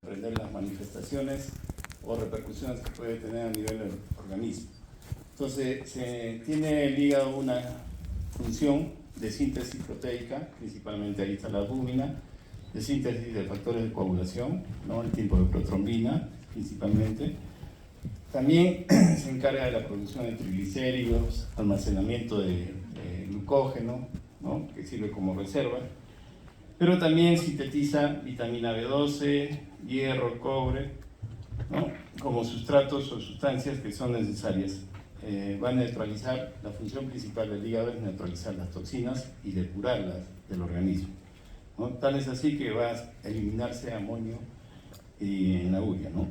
comprender las manifestaciones o repercusiones que puede tener a nivel del organismo. Entonces, tiene el hígado una función de síntesis proteica, principalmente ahí está la albúmina, de síntesis de factores de coagulación, ¿no? El tipo de protrombina, principalmente. También se encarga de la producción de triglicéridos, almacenamiento de glucógeno, ¿no? Que sirve como reserva, pero también sintetiza vitamina B12, hierro, cobre, ¿no? Como sustratos o sustancias que son necesarias. Va a neutralizar, la función principal del hígado es neutralizar las toxinas y depurarlas del organismo, ¿no? Tal es así que va a eliminarse amonio en la urea, ¿no?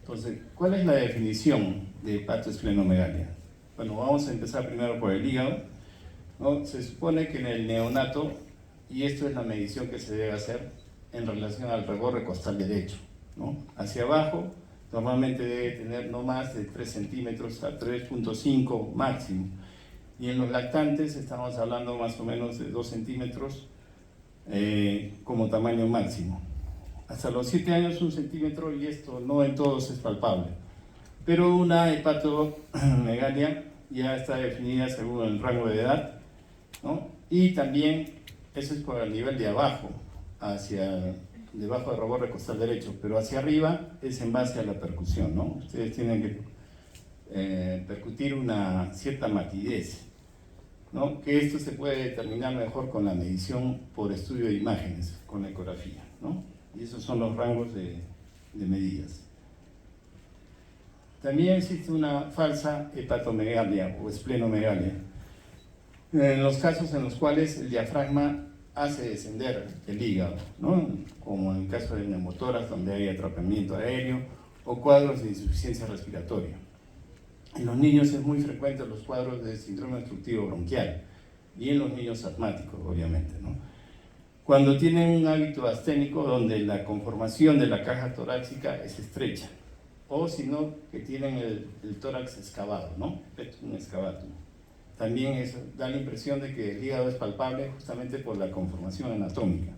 Entonces, ¿cuál es la definición de hepatoesplenomegalia? Bueno, vamos a empezar primero por el hígado, ¿no? Se supone que en el neonato, y esto es la medición que se debe hacer en relación al reborde costal derecho, ¿no? Hacia abajo, normalmente debe tener no más de 3 centímetros a 3.5 máximo. Y en los lactantes estamos hablando más o menos de 2 centímetros como tamaño máximo. Hasta los 7 años 1 centímetro, y esto no en todos es palpable. Pero una hepatomegalia ya está definida según el rango de edad, ¿no? Y también eso es por el nivel de abajo, debajo del reborde costal derecho, pero hacia arriba es en base a la percusión, ¿no? Ustedes tienen que percutir una cierta matidez, ¿no? Que esto se puede determinar mejor con la medición por estudio de imágenes, con la ecografía, ¿no? Y esos son los rangos de medidas. También existe una falsa hepatomegalia o esplenomegalia, en los casos en los cuales el diafragma hace descender el hígado, ¿no? Como en el caso de neumotoras, donde hay atrapamiento aéreo, o cuadros de insuficiencia respiratoria. En los niños es muy frecuente los cuadros de síndrome obstructivo bronquial, y en los niños asmáticos, obviamente, ¿no? Cuando tienen un hábito asténico donde la conformación de la caja torácica es estrecha, o si no, que tienen el tórax excavado, ¿no? Un excavatum. También eso da la impresión de que el hígado es palpable justamente por la conformación anatómica.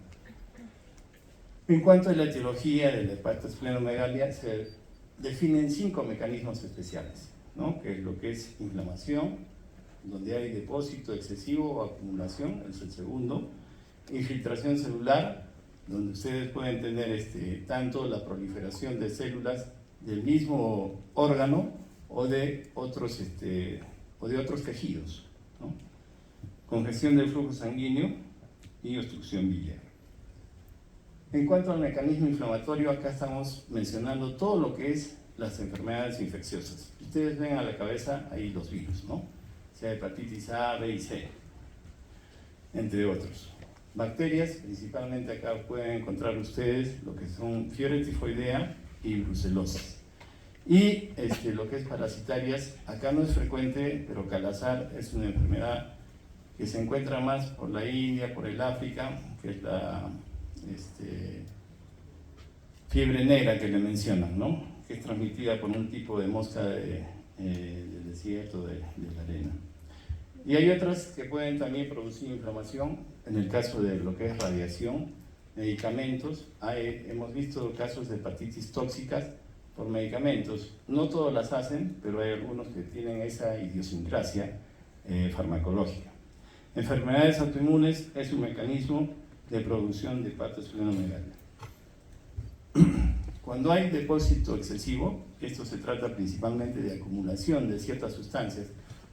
En cuanto a la etiología de la hepatoesplenomegalia, se definen 5 mecanismos especiales, ¿no? Que es lo que es inflamación, donde hay depósito excesivo o acumulación, es el segundo. Infiltración celular, donde ustedes pueden tener tanto la proliferación de células del mismo órgano o de otros tejidos, ¿no? Congestión del flujo sanguíneo y obstrucción biliar. En cuanto al mecanismo inflamatorio, acá estamos mencionando todo lo que es las enfermedades infecciosas. Ustedes ven a la cabeza ahí los virus, ¿no? Sea hepatitis A, B y C, entre otros. Bacterias, principalmente acá pueden encontrar ustedes lo que son fiebre tifoidea y brucelosis. Y lo que es parasitarias, acá no es frecuente, pero Calazar es una enfermedad que se encuentra más por la India, por el África, que es la fiebre negra que le mencionan, ¿no? Que es transmitida por un tipo de mosca del desierto, de la arena. Y hay otras que pueden también producir inflamación, en el caso de lo que es radiación, medicamentos. Hemos visto casos de hepatitis tóxicas por medicamentos. No todos las hacen, pero hay algunos que tienen esa idiosincrasia farmacológica. Enfermedades autoinmunes es un mecanismo de producción de hepatoesplenomegalia. Cuando hay depósito excesivo, esto se trata principalmente de acumulación de ciertas sustancias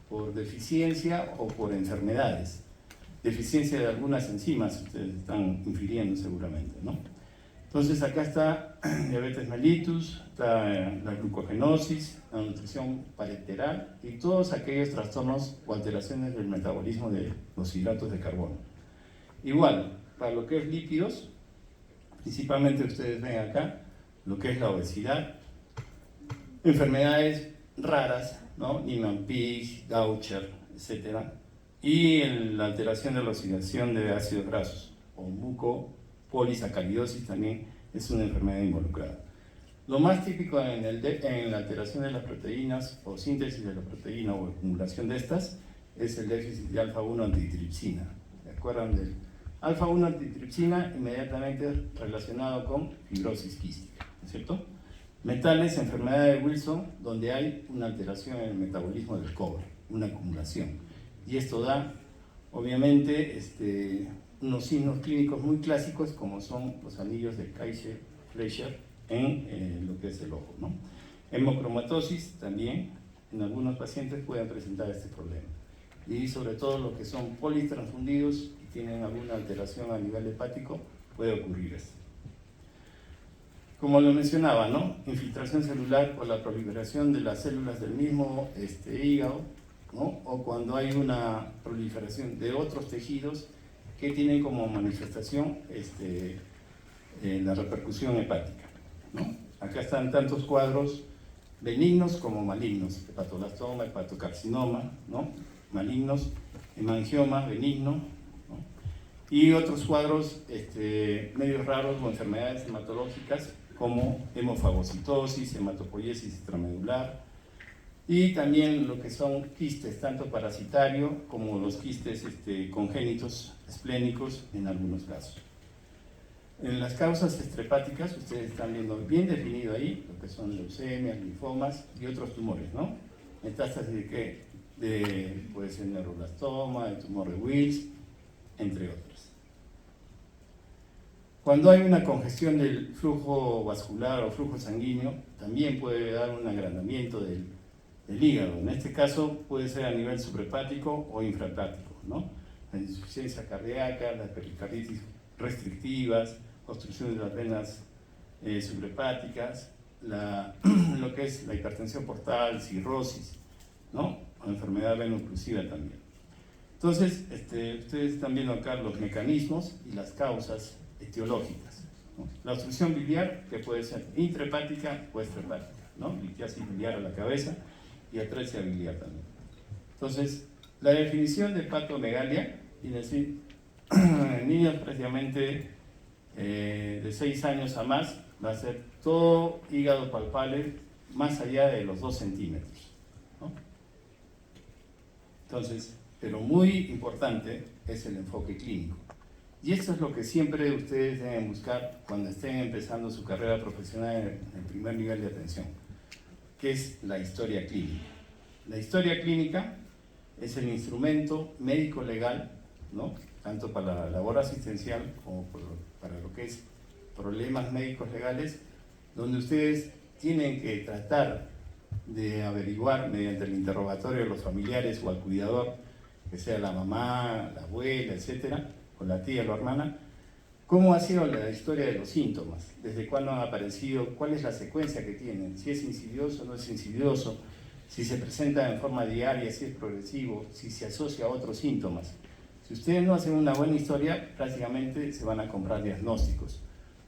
por deficiencia o por enfermedades. Deficiencia de algunas enzimas, ustedes están infiriendo seguramente, ¿no? Entonces acá está diabetes mellitus, está la glucogenosis, la nutrición parenteral y todos aquellos trastornos o alteraciones del metabolismo de los hidratos de carbono. Igual, para lo que es lípidos, principalmente ustedes ven acá lo que es la obesidad, enfermedades raras, ¿no? Niemann-Pick, Gaucher, etc. Y la alteración de la oxidación de ácidos grasos o mucopolisacaridosis también es una enfermedad involucrada. Lo más típico en la alteración de las proteínas o síntesis de la proteína o acumulación de estas es el déficit de alfa-1 antitripsina. ¿Se acuerdan del Alfa-1 antitripsina, inmediatamente relacionado con fibrosis quística, ¿no es cierto? Metales, enfermedad de Wilson, donde hay una alteración en el metabolismo del cobre, una acumulación. Y esto da, obviamente, unos signos clínicos muy clásicos, como son los anillos de Kaiser-Fleischer en lo que es el ojo, ¿no? Hemocromatosis también, en algunos pacientes pueden presentar este problema. Y sobre todo los que son politransfundidos y tienen alguna alteración a nivel hepático, puede ocurrir esto. Como lo mencionaba, ¿no? Infiltración celular por la proliferación de las células del mismo hígado, ¿no? O cuando hay una proliferación de otros tejidos que tienen como manifestación la repercusión hepática, ¿no? Acá están tantos cuadros benignos como malignos, hepatoblastoma, hepatocarcinoma, ¿no? Malignos, hemangioma benigno, ¿no? Y otros cuadros medio raros o enfermedades hematológicas como hemofagocitosis, hematopoiesis extramedular, y también lo que son quistes, tanto parasitarios como los quistes congénitos esplénicos en algunos casos. En las causas extrahepáticas, ustedes están viendo bien definido ahí lo que son leucemias, linfomas y otros tumores, ¿no? Metástasis de qué? Puede ser neuroblastoma, el tumor de Wills, entre otros. Cuando hay una congestión del flujo vascular o flujo sanguíneo, también puede dar un agrandamiento del hígado. En este caso puede ser a nivel suprahepático o infrahepático, ¿no? La insuficiencia cardíaca, las pericarditis restrictivas, obstrucción de las venas suprahepáticas, lo que es la hipertensión portal, cirrosis, ¿no? O enfermedad veno-occlusiva también. Entonces, ustedes están viendo acá los mecanismos y las causas etiológicas, ¿no? La obstrucción biliar, que puede ser intrahepática o extrahepática, ¿no? Litiasis biliar a la cabeza y atresia biliar también. Entonces, la definición de hepatomegalia tiene decir, en niños prácticamente de 6 años a más, va a ser todo hígado palpable más allá de los 2 centímetros, ¿no? Entonces, pero muy importante es el enfoque clínico. Y esto es lo que siempre ustedes deben buscar cuando estén empezando su carrera profesional en el primer nivel de atención, que es la historia clínica. La historia clínica es el instrumento médico-legal, ¿no? Tanto para la labor asistencial como para lo que es problemas médicos legales, donde ustedes tienen que tratar de averiguar mediante el interrogatorio de los familiares o al cuidador, que sea la mamá, la abuela, etcétera, o la tía o la hermana, cómo ha sido la historia de los síntomas, desde cuándo han aparecido, cuál es la secuencia que tienen, si es insidioso o no es insidioso, si se presenta en forma diaria, si es progresivo, si se asocia a otros síntomas. Si ustedes no hacen una buena historia, prácticamente se van a comprar diagnósticos.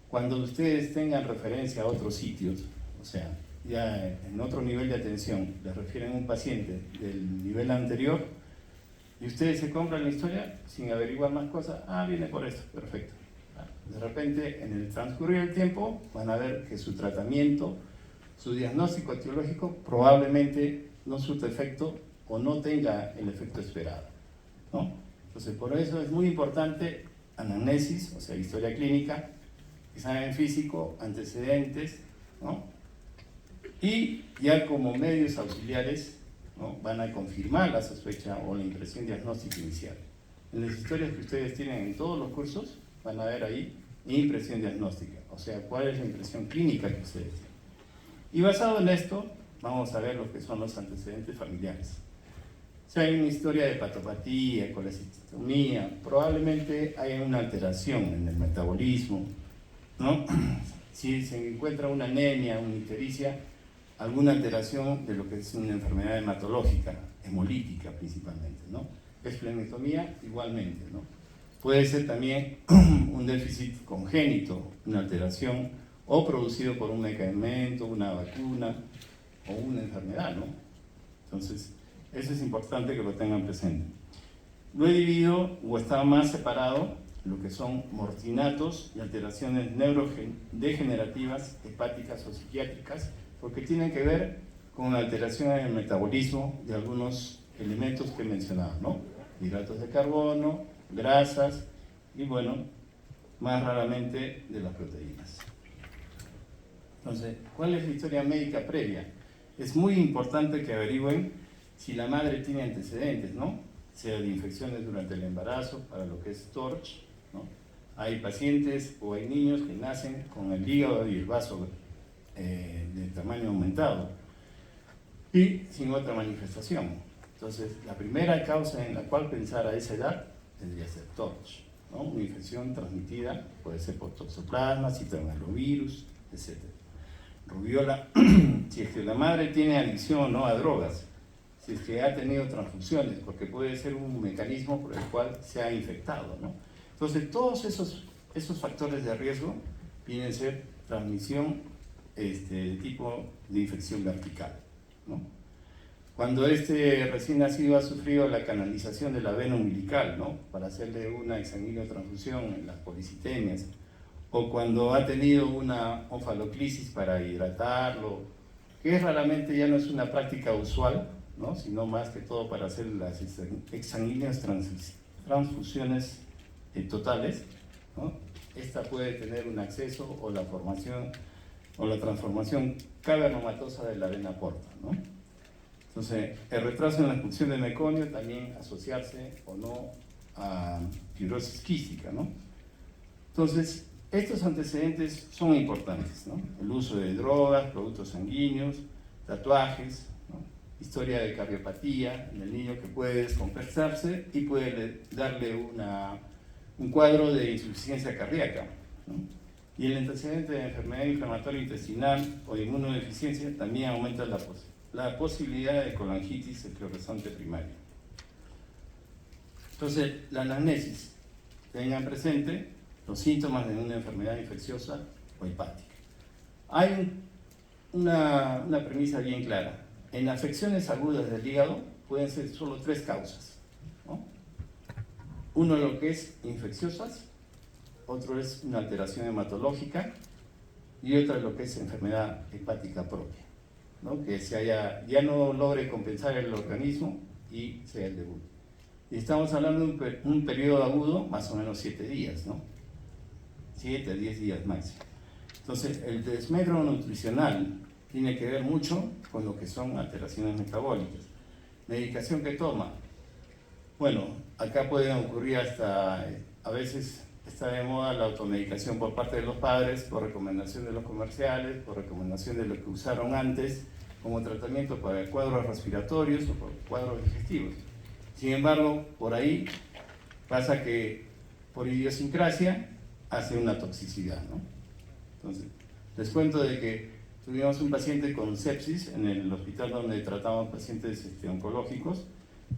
Cuando ustedes tengan referencia a otros sitios, o sea, ya en otro nivel de atención, les refieren a un paciente del nivel anterior, y ustedes se compran la historia sin averiguar más cosas, viene por esto, perfecto. De repente, en el transcurrir del tiempo, van a ver que su tratamiento, su diagnóstico etiológico probablemente no surta efecto o no tenga el efecto esperado, ¿no? Entonces, por eso es muy importante anamnesis, o sea, historia clínica, examen físico, antecedentes, ¿no? Y ya como medios auxiliares, ¿no? Van a confirmar la sospecha o la impresión diagnóstica inicial. En las historias que ustedes tienen en todos los cursos, van a ver ahí impresión diagnóstica, o sea, cuál es la impresión clínica que ustedes tienen. Y basado en esto, vamos a ver lo que son los antecedentes familiares. Si hay una historia de hepatopatía, colecitomía, probablemente hay una alteración en el metabolismo, ¿no? Si se encuentra una anemia, una ictericia, alguna alteración de lo que es una enfermedad hematológica, hemolítica principalmente, ¿no? Esplenectomía igualmente, ¿no? Puede ser también un déficit congénito, una alteración, o producido por un medicamento, una vacuna o una enfermedad, ¿no? Entonces, eso es importante que lo tengan presente. Lo he dividido o está más separado lo que son mortinatos y alteraciones neurodegenerativas, hepáticas o psiquiátricas, porque tienen que ver con la alteración en el metabolismo de algunos elementos que he mencionado, ¿no? Hidratos de carbono, grasas y bueno, más raramente de las proteínas. Entonces, ¿cuál es la historia médica previa? Es muy importante que averigüen si la madre tiene antecedentes, ¿no? Sea de infecciones durante el embarazo, para lo que es TORCH, ¿no? Hay pacientes o hay niños que nacen con el hígado y el vaso de tamaño aumentado y sin otra manifestación. Entonces, la primera causa en la cual pensar a esa edad tendría que ser TORCH, ¿no? Una infección transmitida, puede ser por toxoplasma, citomegalovirus, etc. Rubiola, si es que la madre tiene adicción o no a drogas, si es que ha tenido transfusiones, porque puede ser un mecanismo por el cual se ha infectado, ¿no? Entonces, todos esos factores de riesgo vienen a ser transmisión de tipo de infección vertical, ¿no? Cuando recién nacido ha sufrido la canalización de la vena umbilical, ¿no? Para hacerle una exsanguíneo-transfusión en las policitemias, o cuando ha tenido una onfaloclisis para hidratarlo, que raramente ya no es una práctica usual, ¿no? Sino más que todo para hacer las exsanguíneas transfusiones totales, ¿no? Esta puede tener un acceso o la formación o la transformación cavernomatosa de la vena porta, ¿no? Entonces, el retraso en la expulsión de meconio también asociarse o no a fibrosis quística, ¿no? Entonces, estos antecedentes son importantes, ¿no? El uso de drogas, productos sanguíneos, tatuajes, ¿no? Historia de cardiopatía en el niño que puede descompensarse y puede darle un cuadro de insuficiencia cardíaca, ¿no? Y el antecedente de enfermedad inflamatoria intestinal o de inmunodeficiencia también aumenta la posibilidad de colangitis esclerosante primaria. Entonces, la anamnesis, tengan presente los síntomas de una enfermedad infecciosa o hepática. Hay una premisa bien clara. En afecciones agudas del hígado pueden ser solo 3 causas, ¿no? Uno lo que es infecciosas, otro es una alteración hematológica y otra lo que es enfermedad hepática propia, ¿no? Que ya no logre compensar el organismo y sea el debut. Y estamos hablando de un periodo agudo, más o menos 7 días, ¿no? 7 a 10 días máximo. Entonces, el desmedro nutricional tiene que ver mucho con lo que son alteraciones metabólicas. Medicación que toma. Bueno, acá pueden ocurrir a veces está de moda la automedicación por parte de los padres, por recomendación de los comerciales, por recomendación de lo que usaron antes como tratamiento para cuadros respiratorios o por cuadros digestivos. Sin embargo, por ahí pasa que por idiosincrasia hace una toxicidad, ¿no? Entonces, les cuento de que tuvimos un paciente con sepsis en el hospital donde tratamos pacientes oncológicos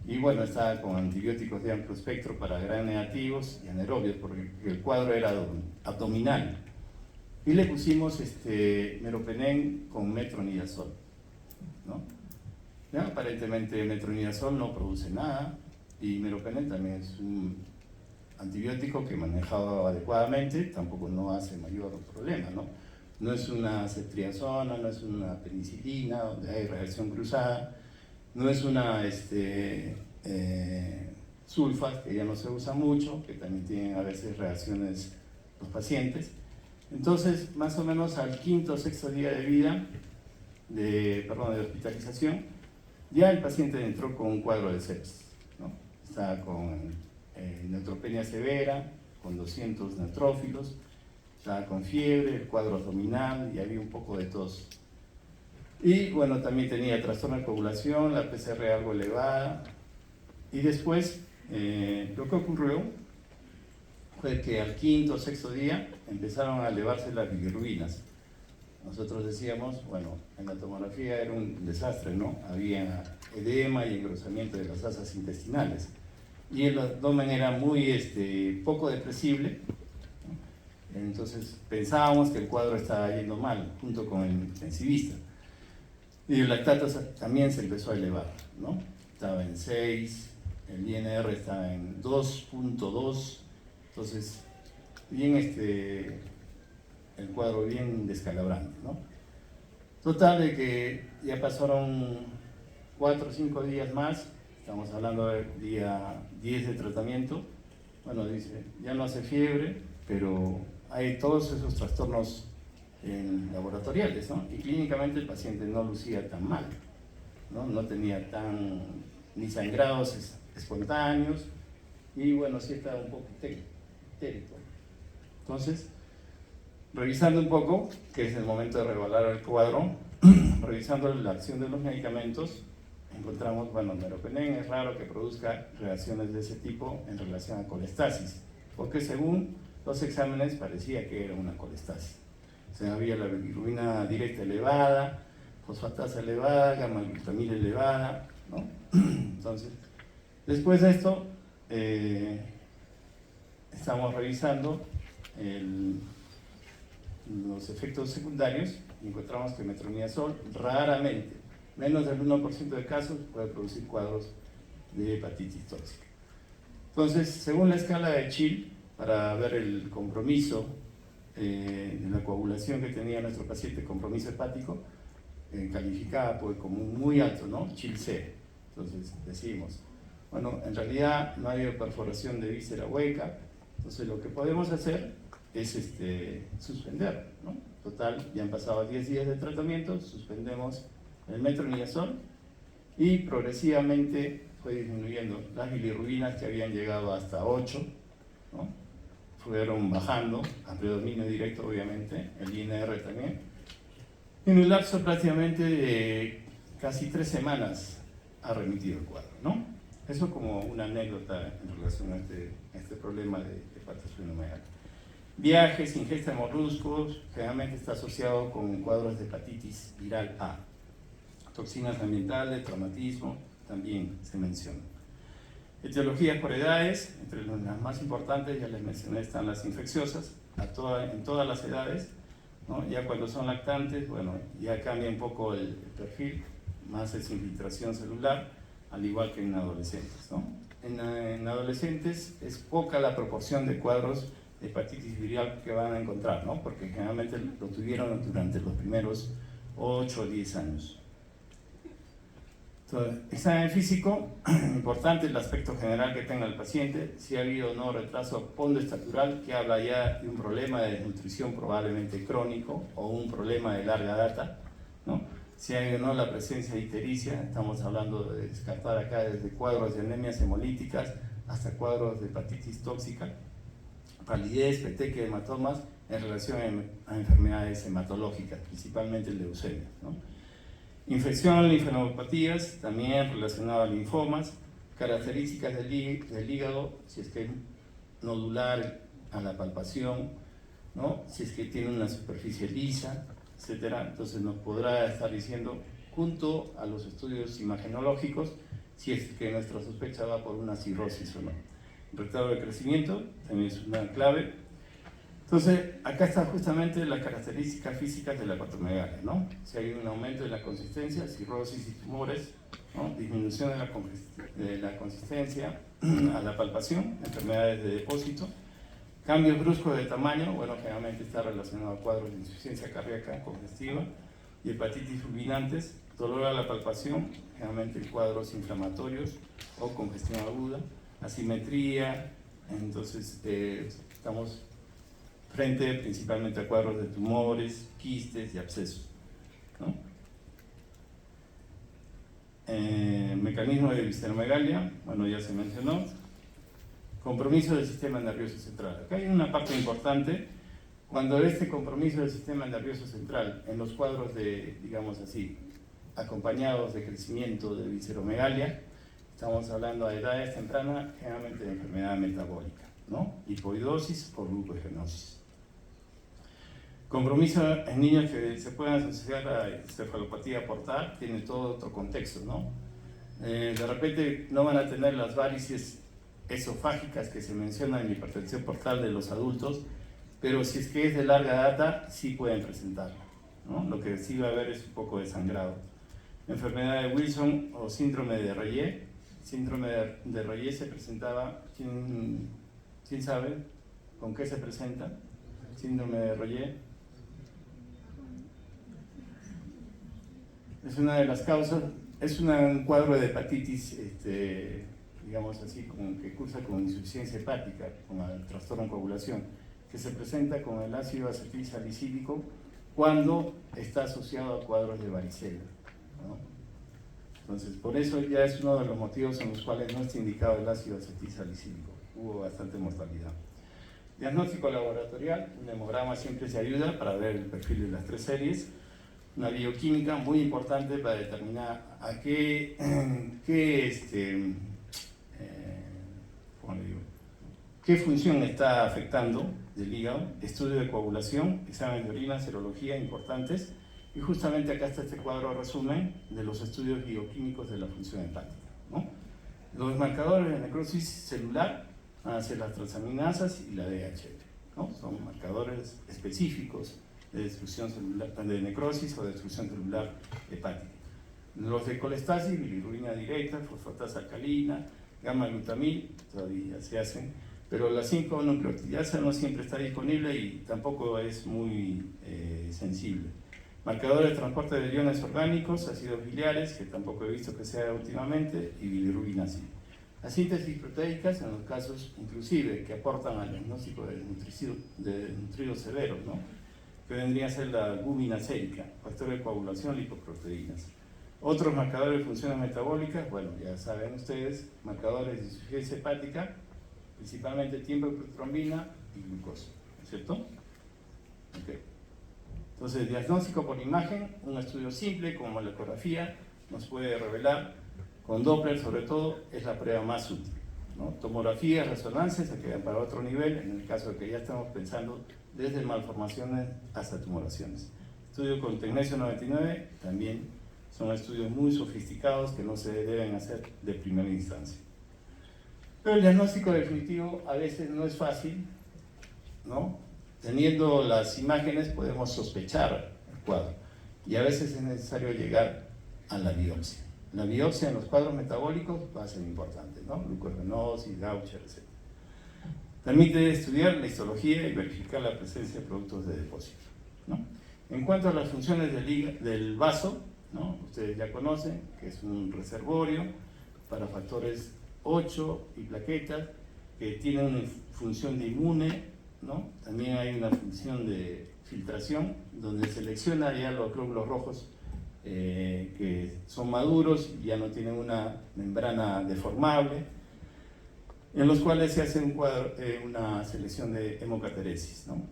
y bueno, estaba con antibióticos de amplio espectro para gram negativos y anaerobios porque el cuadro era abdominal y le pusimos meropenem con metronidazol, ¿no? ¿Ya? Aparentemente metronidazol no produce nada y meropenem también es un antibiótico que manejado adecuadamente tampoco no hace mayor problema, ¿no? No es una ceftriaxona, no es una penicilina donde hay reacción cruzada, no es una sulfas que ya no se usa mucho, que también tienen a veces reacciones los pacientes. Entonces, más o menos al 5º o 6º día de vida, de hospitalización, ya el paciente entró con un cuadro de sepsis, ¿no? Estaba con neutropenia severa, con 200 neutrófilos, estaba con fiebre, el cuadro abdominal y había un poco de tos. Y bueno, también tenía trastorno de coagulación, la PCR algo elevada. Y después, lo que ocurrió fue que al 5º o 6º día empezaron a elevarse las bilirrubinas. Nosotros decíamos, bueno, en la tomografía era un desastre, ¿no? Había edema y engrosamiento de las asas intestinales. Y el abdomen era muy poco depresible, ¿no? Entonces pensábamos que el cuadro estaba yendo mal, junto con el intensivista. Y el lactato también se empezó a elevar, ¿no? Estaba en 6, el INR estaba en 2.2, entonces bien el cuadro bien descalabrante, ¿no? Total de que ya pasaron 4 o 5 días más, estamos hablando del día 10 de tratamiento, bueno, dice, ya no hace fiebre, pero hay todos esos trastornos laboratoriales, ¿no? Y clínicamente el paciente no lucía tan mal, ¿no? No tenía ni sangrados espontáneos, y bueno, sí estaba un poco histérico. Entonces, revisando un poco, que es el momento de reevaluar el cuadro, revisando la acción de los medicamentos, encontramos, bueno, meropenem es raro que produzca reacciones de ese tipo en relación a colestasis, porque según los exámenes parecía que era una colestasis. O sea, había la bilirrubina directa elevada, fosfatasa elevada, gamma-glutamina elevada, ¿no? Entonces, después de esto, estamos revisando los efectos secundarios y encontramos que metronidazol raramente, menos del 1% de casos, puede producir cuadros de hepatitis tóxica. Entonces, según la escala de Chill, para ver el compromiso de la coagulación que tenía nuestro paciente, compromiso hepático, calificada pues, como muy alto, ¿no? Chill C. Entonces, decimos, bueno, en realidad no hay perforación de víscera hueca, entonces lo que podemos hacer es suspender, ¿no? Total, ya han pasado 10 días de tratamiento, suspendemos el metronidazol y progresivamente fue disminuyendo las bilirrubinas que habían llegado hasta 8, ¿no? Fueron bajando a predominio directo, obviamente, el INR también, en un lapso prácticamente de casi 3 semanas ha remitido el cuadro, ¿no? Eso como una anécdota en relación a este problema de hepatosplenomegalia. Viajes, ingesta de moluscos, generalmente está asociado con cuadros de hepatitis viral A. Toxinas ambientales, traumatismo, también se menciona. Etiologías por edades, entre las más importantes, ya les mencioné, están las infecciosas, en todas las edades, ¿no? Ya cuando son lactantes, bueno, ya cambia un poco el perfil, más es infiltración celular, al igual que en adolescentes, ¿no? En adolescentes es poca la proporción de cuadros de hepatitis viral que van a encontrar, ¿no? Porque generalmente lo tuvieron durante los primeros 8 o 10 años. Entonces, examen físico, importante el aspecto general que tenga el paciente, si ha habido o no retraso pondoestatural, que habla ya de un problema de desnutrición probablemente crónico o un problema de larga data, ¿no? Si hay o no la presencia de ictericia, estamos hablando de descartar acá desde cuadros de anemias hemolíticas hasta cuadros de hepatitis tóxica, palidez, petequia, hematomas en relación a enfermedades hematológicas, principalmente leucemia, ¿no? Infección, linfanopatías, también relacionado a linfomas, características del hígado, si es que es nodular a la palpación, ¿no? Si es que tiene una superficie lisa, etcétera. Entonces nos podrá estar diciendo, junto a los estudios imagenológicos, si es que nuestra sospecha va por una cirrosis o no. Retardo de crecimiento también es una clave. Entonces, acá está justamente las características físicas de la hepatomegalia, ¿no? Si hay un aumento de la consistencia, cirrosis y tumores, ¿no? Disminución de la consistencia a la palpación, enfermedades de depósito, cambios bruscos de tamaño, bueno, generalmente está relacionado a cuadros de insuficiencia cardíaca congestiva y hepatitis fulminantes, dolor a la palpación, generalmente cuadros inflamatorios o congestión aguda, asimetría, entonces estamos frente principalmente a cuadros de tumores, quistes y abscesos, ¿no? Mecanismo de visceromegalia, bueno, ya se mencionó. Compromiso del sistema nervioso central. Acá hay una parte importante. Cuando este compromiso del sistema nervioso central en los cuadros de, digamos así, acompañados de crecimiento de visceromegalia, estamos hablando a edades tempranas, generalmente de enfermedad metabólica, ¿no? Hipoidosis o glucogenosis. Compromiso en niños que se puedan asociar a encefalopatía portal, tiene todo otro contexto, ¿no? De repente no van a tener las varices esofágicas que se mencionan en la hipertensión portal de los adultos, pero si es que es de larga data, sí pueden presentarlo, ¿no? Lo que sí va a haber es un poco de sangrado. Enfermedad de Wilson o síndrome de Reye. Síndrome de Reye se presentaba, ¿quién sabe con qué se presenta? Síndrome de Reye. Es una de las causas, es un cuadro de hepatitis digamos así, que cursa con insuficiencia hepática, con el trastorno de coagulación, que se presenta con el ácido acetil salicílico cuando está asociado a cuadros de varicela, ¿no? Entonces, por eso ya es uno de los motivos en los cuales no está indicado el ácido acetil salicílico. Hubo bastante mortalidad. Diagnóstico laboratorial, un hemograma siempre se ayuda para ver el perfil de las 3 series. Una bioquímica muy importante para determinar a qué función está afectando del hígado, estudio de coagulación, examen de orina, serología importantes, y justamente acá está este cuadro resumen de los estudios bioquímicos de la función hepática, ¿no? Los marcadores de necrosis celular van a ser las transaminasas y la DHL, ¿no? Son marcadores específicos de destrucción celular, de necrosis o destrucción celular hepática. Los de colestasis, bilirrubina directa, fosfatasa alcalina, gamma-glutamil, todavía se hacen, pero la 5-nucleotidasa no siempre está disponible y tampoco es muy sensible. Marcadores de transporte de iones orgánicos, ácidos biliares, que tampoco he visto que sea últimamente, y bilirrubina sí. Las síntesis proteicas, en los casos inclusive que aportan al diagnóstico de nutridos severos, ¿no? Que vendría a ser la albúmina sérica, factor de coagulación, lipoproteínas. Otros marcadores de funciones metabólicas, bueno, ya saben ustedes, marcadores de insuficiencia hepática, principalmente tiempo de protrombina y glucosa, ¿cierto? Okay. Entonces, diagnóstico por imagen, un estudio simple como la ecografía nos puede revelar, con Doppler sobre todo, es la prueba más útil, ¿no? Tomografías, resonancias se quedan para otro nivel, en el caso de que ya estamos pensando desde malformaciones hasta tumoraciones. Estudio con tecnesio 99 también son estudios muy sofisticados que no se deben hacer de primera instancia. Pero el diagnóstico definitivo a veces no es fácil, ¿no? Teniendo las imágenes podemos sospechar el cuadro y a veces es necesario llegar a la biopsia. La biopsia en los cuadros metabólicos va a ser importante, ¿no? Glucogenosis, Gaucher, etc. Permite estudiar la histología y verificar la presencia de productos de depósito, ¿no? En cuanto a las funciones del vaso, ¿no? Ustedes ya conocen que es un reservorio para factores 8 y plaquetas que tienen una función de inmune, ¿no? También hay una función de filtración donde selecciona ya los glóbulos rojos que son maduros y ya no tienen una membrana deformable, en los cuales se hace una selección de hemocateresis, ¿no?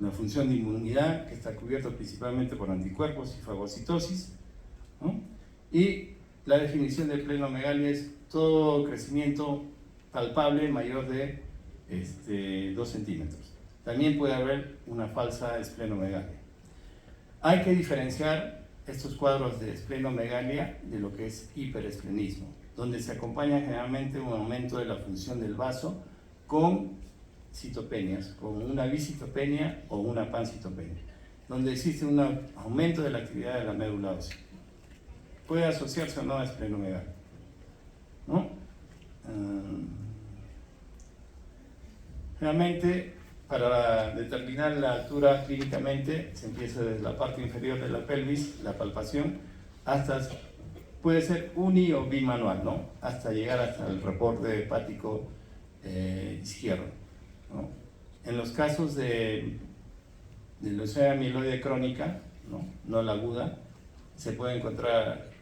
Una función de inmunidad que está cubierta principalmente por anticuerpos y fagocitosis, ¿no? Y la definición de esplenomegalia es todo crecimiento palpable mayor de 2 centímetros. También puede haber una falsa esplenomegalia. Hay que diferenciar estos cuadros de esplenomegalia de lo que es hiperesplenismo, donde se acompaña generalmente un aumento de la función del vaso con citopenias, con una bicitopenia o una pancitopenia, donde existe un aumento de la actividad de la médula ósea. Puede asociarse o no a esplenomegalia, ¿no? Realmente, para determinar la altura clínicamente, se empieza desde la parte inferior de la pelvis, la palpación, hasta, puede ser uni o bimanual, ¿no? Hasta llegar hasta el reporte hepático izquierdo, ¿no? En los casos de leucemia amiloide crónica, no la aguda, se puede encontrar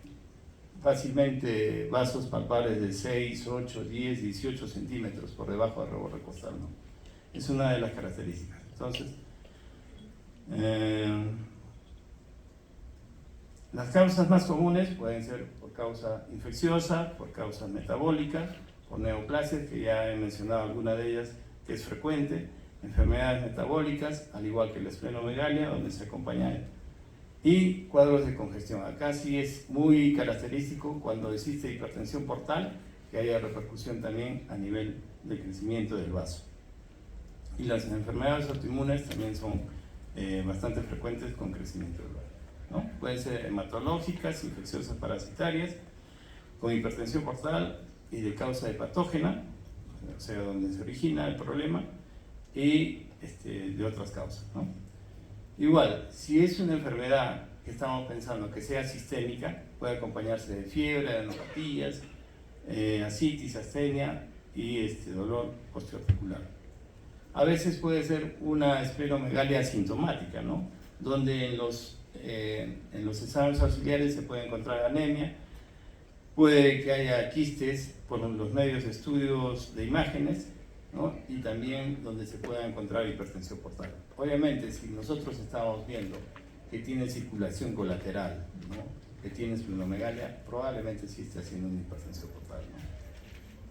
fácilmente vasos palpables de 6, 8, 10, 18 centímetros por debajo del reborde costal, ¿no? Es una de las características. Entonces, las causas más comunes pueden ser por causa infecciosa, por causas metabólicas, por neoplasias, que ya he mencionado alguna de ellas, que es frecuente, enfermedades metabólicas, al igual que la esplenomegalia, donde se acompaña, y cuadros de congestión. Acá sí es muy característico cuando existe hipertensión portal, que haya repercusión también a nivel de crecimiento del vaso. Y las enfermedades autoinmunes también son bastante frecuentes con crecimiento del vaso, ¿no? Pueden ser hematológicas, infecciosas parasitarias, con hipertensión portal y de causa hepatógena, o sea, donde se origina el problema, y de otras causas, ¿no? Igual, si es una enfermedad que estamos pensando que sea sistémica, puede acompañarse de fiebre, adenopatías, ascitis, astenia y dolor osteoarticular. A veces puede ser una esplenomegalia asintomática, ¿no? Donde en los exámenes auxiliares se puede encontrar anemia, puede que haya quistes por los medios de estudios de imágenes, ¿no? Y también donde se pueda encontrar hipertensión portal. Obviamente, si nosotros estamos viendo que tiene circulación colateral, ¿no? Que tiene esplenomegalia, probablemente sí esté haciendo una hipertensión portal, ¿no?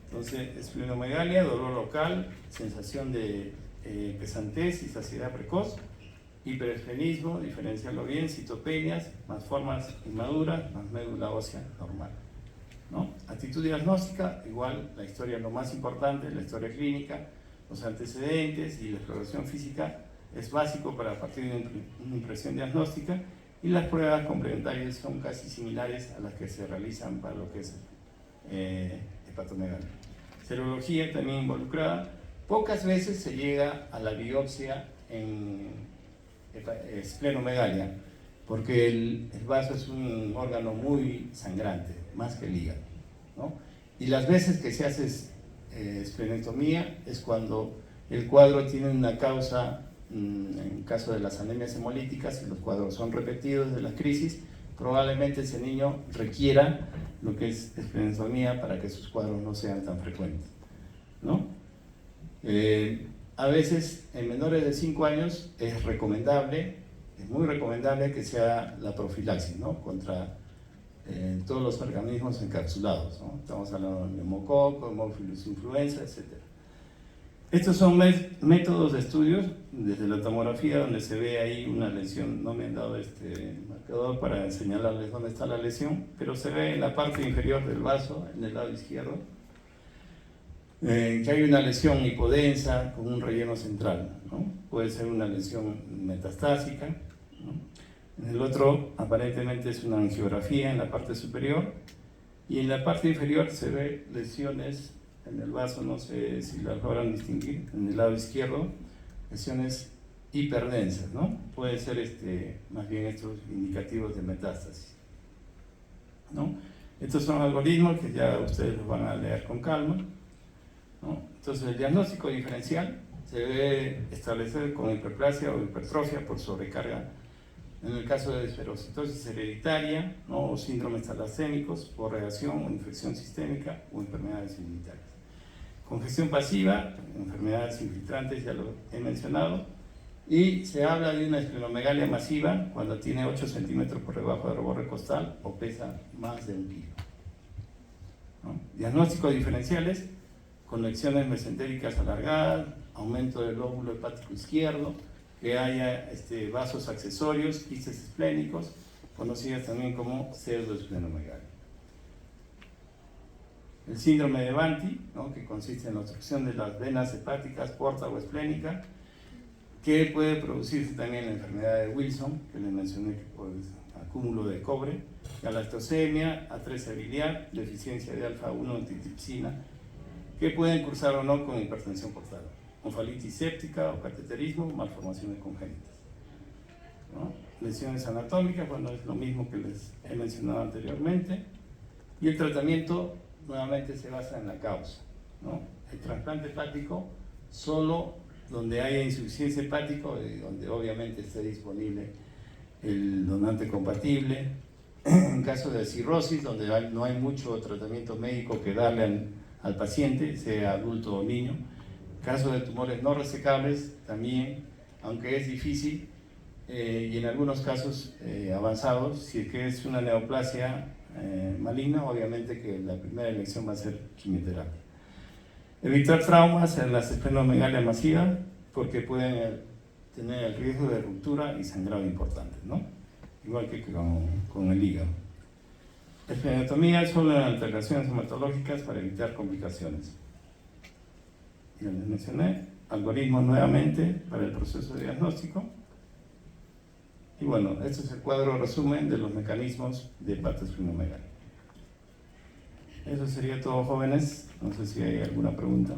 Entonces, esplenomegalia, dolor local, sensación de pesantez y saciedad precoz, hiperesplenismo, diferenciarlo bien, citopenias, más formas inmaduras, más médula ósea normal, ¿no? Actitud diagnóstica, igual la historia es lo más importante, la historia clínica, los antecedentes y la exploración física es básico para partir de una impresión diagnóstica, y las pruebas complementarias son casi similares a las que se realizan para lo que es hepatomegalia. Serología también involucrada. Pocas veces se llega a la biopsia en esplenomegalia, porque el vaso es un órgano muy sangrante, más que el hígado, ¿no? Y las veces que se hace esplenectomía es cuando el cuadro tiene una causa, en caso de las anemias hemolíticas, y los cuadros son repetidos de la crisis, probablemente ese niño requiera lo que es esplenectomía para que sus cuadros no sean tan frecuentes, ¿no? A veces en menores de 5 años es muy recomendable que sea la profilaxis, ¿no? Contra todos los organismos encapsulados, ¿no? Estamos hablando de neumococo, hemófilos influenza, etc. Estos son métodos de estudios desde la tomografía, donde se ve ahí una lesión. No me han dado este marcador para señalarles dónde está la lesión, pero se ve en la parte inferior del vaso, en el lado izquierdo, que hay una lesión hipodensa con un relleno central, ¿no? Puede ser una lesión metastásica, ¿no? En el otro aparentemente es una angiografía en la parte superior, y en la parte inferior se ve lesiones en el vaso, no sé si las logran distinguir, en el lado izquierdo, lesiones hiperdensas, ¿no? Puede ser más bien estos indicativos de metástasis, ¿no? Estos son algoritmos que ya ustedes los van a leer con calma, ¿no? Entonces, el diagnóstico diferencial se debe establecer con hiperplasia o hipertrofia por sobrecarga, en el caso de esferocitosis hereditaria, ¿no? O síndromes talassémicos por reacción o infección sistémica o enfermedades inmunitarias. Congestión pasiva, enfermedades infiltrantes, ya lo he mencionado, y se habla de una esplenomegalia masiva cuando tiene 8 centímetros por debajo del borde costal o pesa más de 1 kilo, ¿no? Diagnósticos diferenciales: conexiones mesentéricas alargadas, aumento del lóbulo hepático izquierdo, que haya vasos accesorios, quistes esplénicos, conocidas también como pseudoesplenomegalia. El síndrome de Banti, ¿no? Que consiste en la obstrucción de las venas hepáticas porta o esplénica, que puede producirse también la enfermedad de Wilson, que le mencioné por acúmulo de cobre, galactosemia, atresia biliar, deficiencia de alfa-1 antitripsina, que pueden cursar o no con hipertensión portal, onfalitis séptica o cateterismo, malformaciones congénitas, ¿no? Lesiones anatómicas, bueno, es lo mismo que les he mencionado anteriormente, y el tratamiento nuevamente se basa en la causa, ¿no? El trasplante hepático solo donde haya insuficiencia hepática y donde obviamente esté disponible el donante compatible. En caso de cirrosis, donde no hay mucho tratamiento médico que darle al paciente, sea adulto o niño. En caso de tumores no resecables, también, aunque es difícil, y en algunos casos avanzados, si es que es una neoplasia maligna, obviamente que la primera elección va a ser quimioterapia. Evitar traumas en las esplenomegalia masivas, porque pueden tener el riesgo de ruptura y sangrado importante, ¿no? Igual que con el hígado. Esplenectomía solo en alteraciones hematológicas para evitar complicaciones. Ya les mencioné, algoritmos nuevamente para el proceso de diagnóstico. Y bueno, este es el cuadro resumen de los mecanismos de hepatoesplenomegalia. Eso sería todo, jóvenes. No sé si hay alguna pregunta.